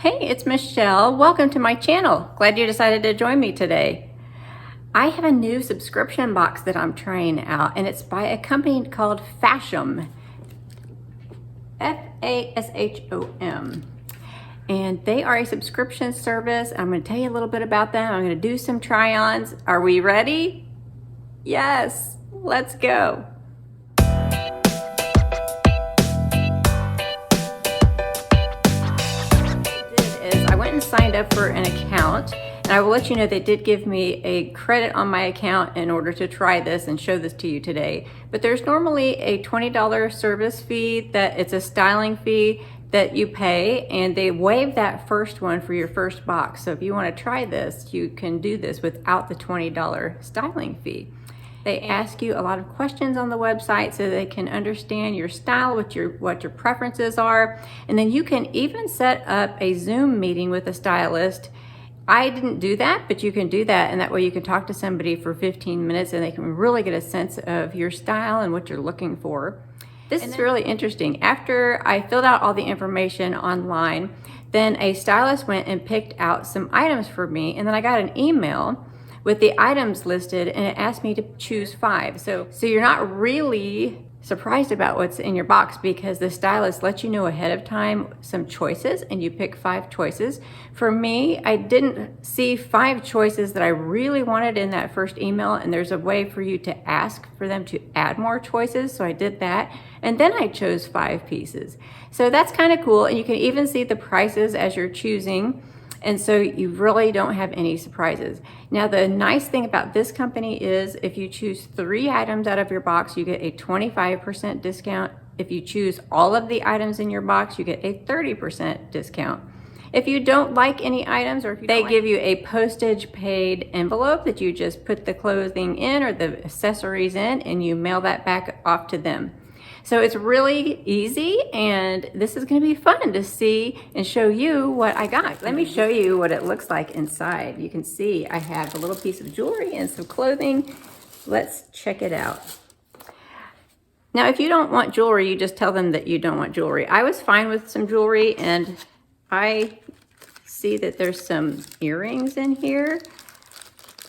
Hey, it's Michelle. Welcome to my channel. Glad you decided to join me today. I have a new subscription box that I'm trying out, and it's by a company called Fashom. F-A-S-H-O-M. And they are a subscription service. I'm going to tell you a little bit about them. I'm going to do some try-ons. Are we ready? Yes, let's go. I went and signed up for an account, and I will let you know they did give me a credit on my account in order to try this and show this to you today. But there's normally a $20 service fee that it's a styling fee that you pay, and they waive that first one for your first box. So if you want to try this, you can do this without the $20 styling fee. They ask you a lot of questions on the website so they can understand your style, what your preferences are. And then you can even set up a Zoom meeting with a stylist. I didn't do that, but you can do that. And that way you can talk to somebody for 15 minutes and they can really get a sense of your style and what you're looking for. This is really interesting. After I filled out all the information online, then a stylist went and picked out some items for me. And then I got an email with the items listed, and it asked me to choose 5. So you're not really surprised about what's in your box because the stylist lets you know ahead of time some choices, and you pick 5 choices. For me, I didn't see 5 choices that I really wanted in that first email, and there's a way for you to ask for them to add more choices, so I did that. And then I chose 5 pieces. So that's kind of cool, and you can even see the prices as you're choosing. And so you really don't have any surprises. Now, the nice thing about this company is if you choose 3 items out of your box, you get a 25% discount. If you choose all of the items in your box, you get a 30% discount. If you don't like any items, or if they give you a postage paid envelope that you just put the clothing in or the accessories in, and you mail that back off to them. So it's really easy, and this is going to be fun to see and show you what I got. Let me show you what it looks like inside. You can see I have a little piece of jewelry and some clothing. Let's check it out. Now, if you don't want jewelry, you just tell them that you don't want jewelry. I was fine with some jewelry, and I see that there's some earrings in here.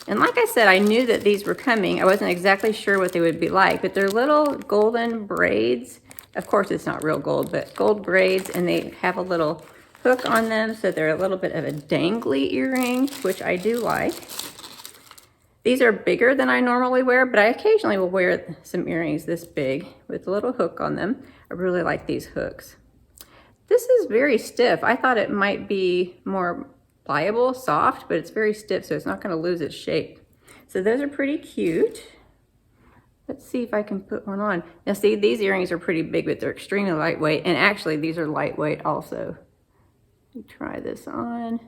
And like I said, I knew that these were coming. I wasn't exactly sure what they would be like, but they're little golden braids. Of course, it's not real gold, but gold braids, and they have a little hook on them, so they're a little bit of a dangly earring, which I do like. These are bigger than I normally wear, but I occasionally will wear some earrings this big with a little hook on them. I really like these hooks. This is very stiff. I thought it might be more pliable, soft, but it's very stiff, so it's not going to lose its shape. So those are pretty cute. Let's see if I can put one on. Now see, these earrings are pretty big, but they're extremely lightweight, and actually these are lightweight also. Let me try this on.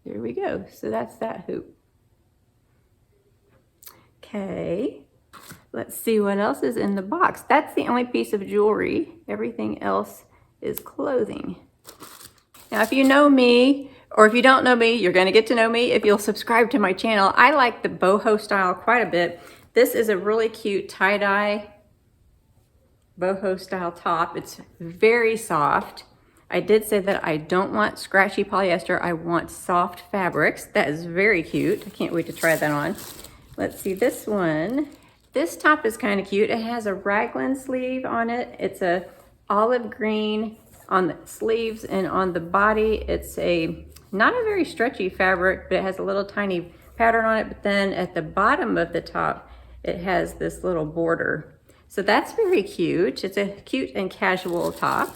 There we go. So that's that hoop. Okay, let's see what else is in the box. That's the only piece of jewelry. Everything else is clothing. Now, if you know me, or if you don't know me, you're going to get to know me if you'll subscribe to my channel. I like the boho style quite a bit. This is a really cute tie-dye boho style top. It's very soft. I did say that I don't want scratchy polyester. I want soft fabrics. That is very cute. I can't wait to try that on. Let's see this one. This top is kind of cute. It has a raglan sleeve on it. It's a olive green on the sleeves, and on the body it's not a very stretchy fabric, but it has a little tiny pattern on it. But then at the bottom of the top it has this little border, so that's very cute. It's a cute and casual top.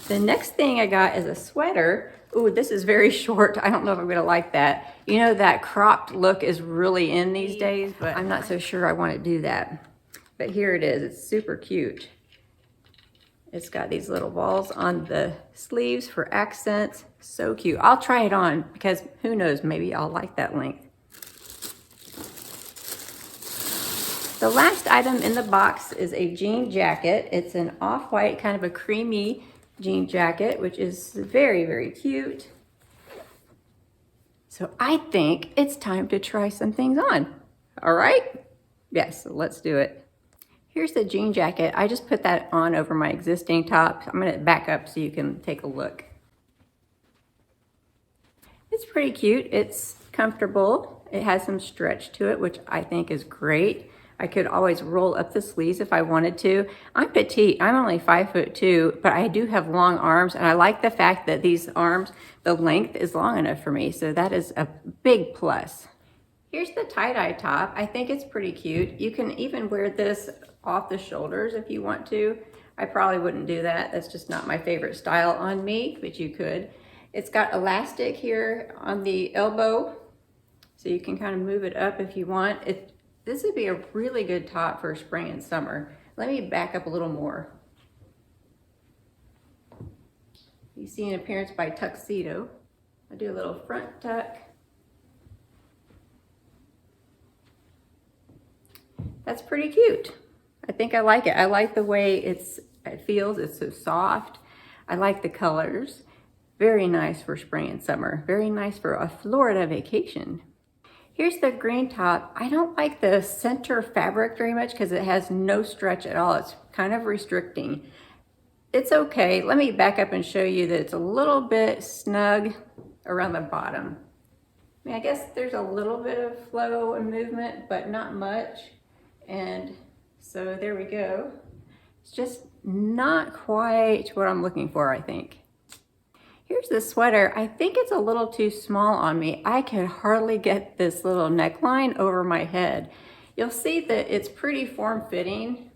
The next thing I got is a sweater. Ooh, this is very short. I don't know if I'm gonna like that. You know, that cropped look is really in these days, but I'm not so sure I want to do that. But here it is. It's super cute. It's got these little balls on the sleeves for accents. So cute. I'll try it on because who knows, maybe I'll like that length. The last item in the box is a jean jacket. It's an off-white, kind of a creamy jean jacket, which is very, very cute. So I think it's time to try some things on. All right? Yes, let's do it. Here's the jean jacket. I just put that on over my existing top. I'm gonna back up so you can take a look. It's pretty cute. It's comfortable. It has some stretch to it, which I think is great. I could always roll up the sleeves if I wanted to. I'm petite, I'm only 5'2", but I do have long arms, and I like the fact that these arms, the length is long enough for me, so that is a big plus. Here's the tie-dye top. I think it's pretty cute. You can even wear this off the shoulders if you want to. I probably wouldn't do that. That's just not my favorite style on me, but you could. It's got elastic here on the elbow, so you can kind of move it up if you want. This would be a really good top for spring and summer. Let me back up a little more. You see an appearance by tuxedo. I do a little front tuck. That's pretty cute. I think I like it. I like the way it feels. It's so soft. I like the colors. Very nice for spring and summer. Very nice for a Florida vacation. Here's the green top. I don't like the center fabric very much because it has no stretch at all. It's kind of restricting. It's okay. Let me back up and show you that it's a little bit snug around the bottom. I mean, I guess there's a little bit of flow and movement, but not much. And so there we go. It's just not quite what I'm looking for, I think. Here's the sweater. I think it's a little too small on me. I can hardly get this little neckline over my head. You'll see that it's pretty form-fitting.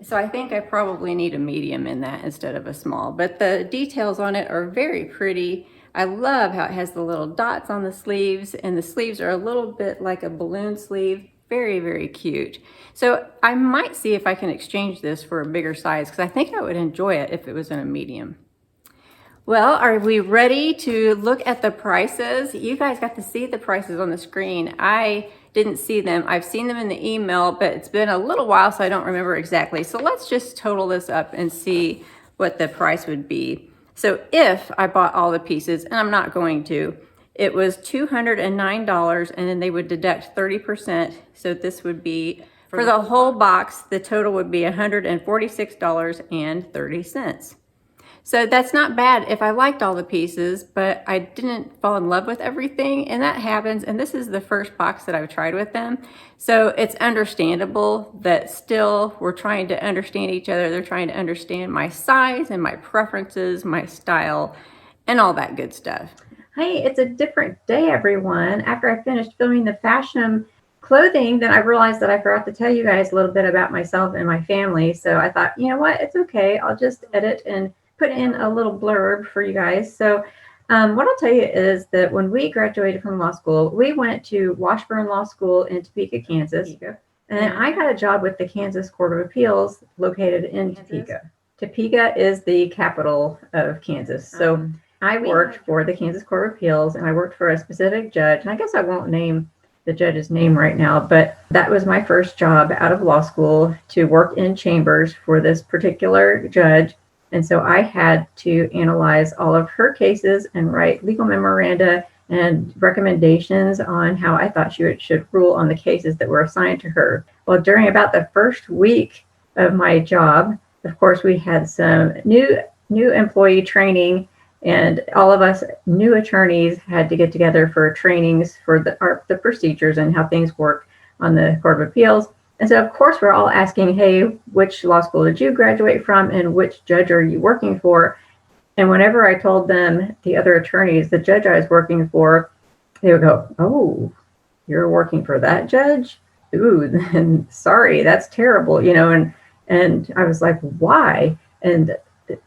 So I think I probably need a medium in that instead of a small, but the details on it are very pretty. I love how it has the little dots on the sleeves, and the sleeves are a little bit like a balloon sleeve. Very, very cute. So I might see if I can exchange this for a bigger size because I think I would enjoy it if it was in a medium. Well, are we ready to look at the prices? You guys got to see the prices on the screen. I didn't see them. I've seen them in the email, but it's been a little while, so I don't remember exactly. So let's just total this up and see what the price would be. So if I bought all the pieces, and I'm not going to, it was $209, and then they would deduct 30%. So this would be, for the whole box, the total would be $146.30. So that's not bad if I liked all the pieces, but I didn't fall in love with everything, and that happens. And this is the first box that I've tried with them. So it's understandable that still we're trying to understand each other. They're trying to understand my size and my preferences, my style, and all that good stuff. Hey, it's a different day, everyone. After I finished filming the Fashom clothing, then I realized that I forgot to tell you guys a little bit about myself and my family. So I thought, you know what, it's okay. I'll just edit and put in a little blurb for you guys. So what I'll tell you is that when we graduated from law school, we went to Washburn Law School in Topeka, Kansas. And I got a job with the Kansas Court of Appeals located in Topeka. Topeka is the capital of Kansas. So I worked for the Kansas Court of Appeals, and I worked for a specific judge. And I guess I won't name the judge's name right now, but that was my first job out of law school, to work in chambers for this particular judge. And so I had to analyze all of her cases and write legal memoranda and recommendations on how I thought she should rule on the cases that were assigned to her. Well, during about the first week of my job, of course, we had some new employee training, and all of us new attorneys had to get together for trainings for the procedures and how things work on the Court of Appeals. And so, of course, we're all asking, hey, which law school did you graduate from, and which judge are you working for? And whenever I told them, the other attorneys, the judge I was working for, they would go, oh, you're working for that judge? Ooh, then sorry, that's terrible, and I was like, why? And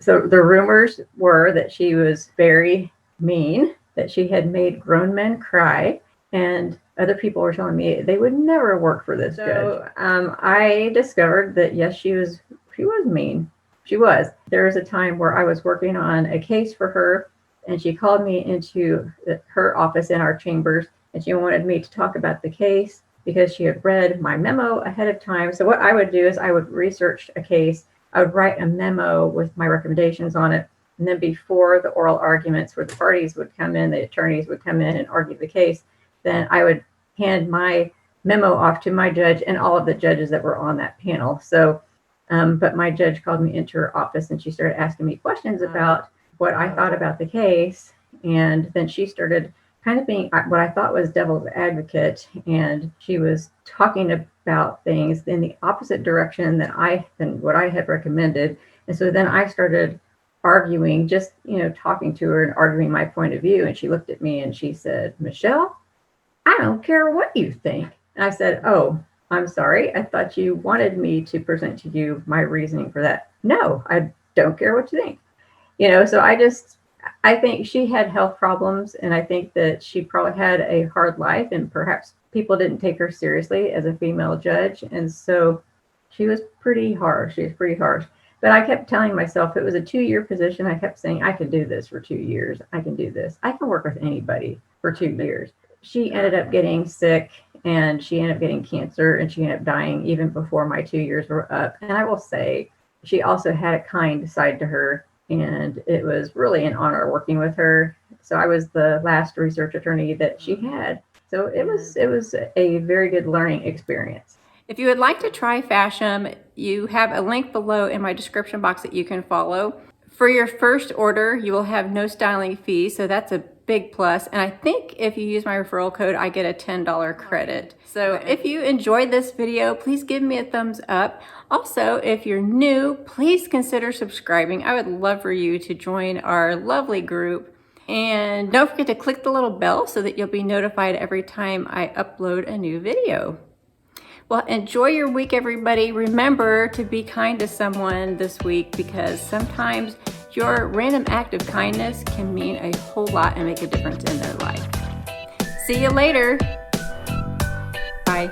so the rumors were that she was very mean, that she had made grown men cry, and other people were telling me they would never work for this judge. I discovered that, yes, she was mean. She was. There was a time where I was working on a case for her, and she called me into her office in our chambers, and she wanted me to talk about the case because she had read my memo ahead of time. So what I would do is I would research a case. I would write a memo with my recommendations on it. And then before the oral arguments where the parties would come in, the attorneys would come in and argue the case, then I would hand my memo off to my judge and all of the judges that were on that panel. So, but my judge called me into her office and she started asking me questions about what I thought about the case. And then she started kind of being what I thought was devil's advocate. And she was talking about things in the opposite direction than what I had recommended. And so then I started arguing, just, talking to her and arguing my point of view. And she looked at me and she said, "Michelle, I don't care what you think." And I said, "Oh, I'm sorry. I thought you wanted me to present to you my reasoning for that." "No, I don't care what you think." So I think she had health problems, and I think that she probably had a hard life, and perhaps people didn't take her seriously as a female judge. And so she was pretty harsh. She was pretty harsh. But I kept telling myself it was a 2-year position. I kept saying, I could do this for 2 years. I can do this. I can work with anybody for 2 years. She ended up getting sick, and she ended up getting cancer, and she ended up dying even before my 2 years were up. And I will say, she also had a kind side to her, and it was really an honor working with her. So I was the last research attorney that she had. So it was a very good learning experience. If you would like to try Fashom, you have a link below in my description box that you can follow. For your first order, you will have no styling fee, so that's a big plus. And I think if you use my referral code, I get a $10 credit. So if you enjoyed this video, please give me a thumbs up. Also, if you're new, please consider subscribing. I would love for you to join our lovely group. And don't forget to click the little bell so that you'll be notified every time I upload a new video. Well, enjoy your week, everybody. Remember to be kind to someone this week, because sometimes your random act of kindness can mean a whole lot and make a difference in their life. See you later. Bye.